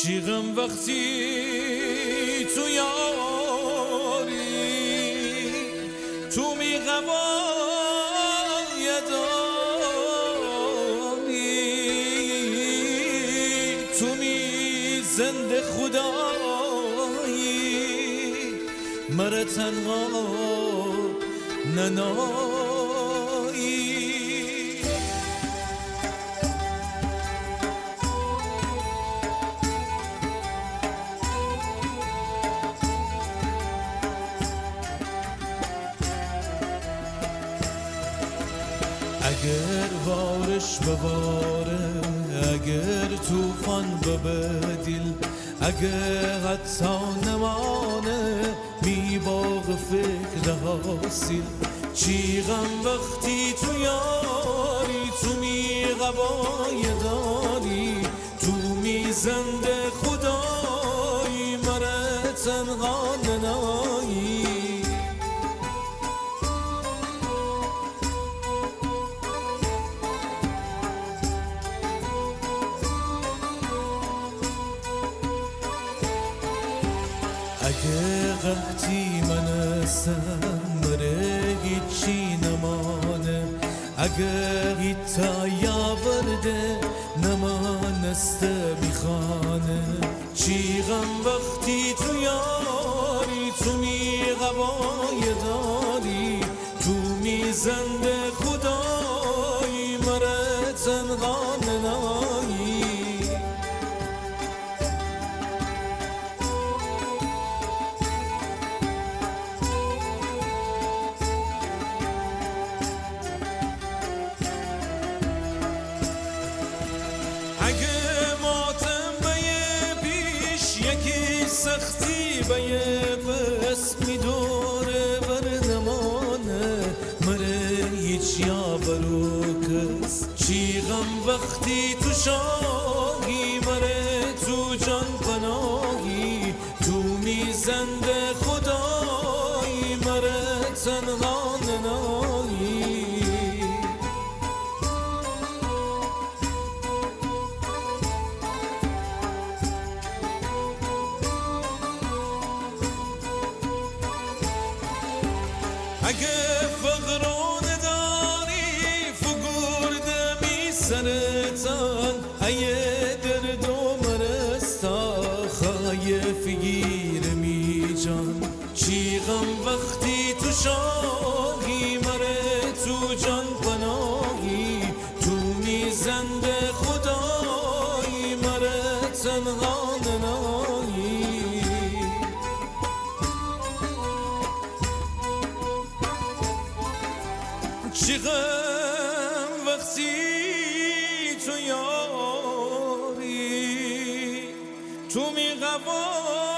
چی غم وقتی تو یاری تو می غوای داری تو می زنده خدایی مرا تنها ننایی اگر بارش بباره اگر طوفان ببدیل اگر حتی نمانه می باغ فکر حاصل چی غم وقتی تو یاری تو می غوای داری تو می زنده خدایی مرا تنها ننایی اگه قحطی من هستم مره هیچی نمانه اگه هیتا یاورده نمانسته میخانه چی غم وقتی تو یاری تو می غوای داری تو می زنده خدایی مرا تنها ننایی اگه ماتم به پیش یکی سختی به پس میدوره بر نمانه مره هیچ یاورو کس چی غم وقتی تو شاهی مره تو جان پناهی تو می زنده خدایی مره تنها ننایی اگه فقران داری فگورده می سرتان ایه درد و مرستا خایف گیر می جان چی غم وقتی تو شاهی مره تو جان پناهی تو می زنده خدایی مره تنها ننایی چی غم وقتی تو یاری تو می غوای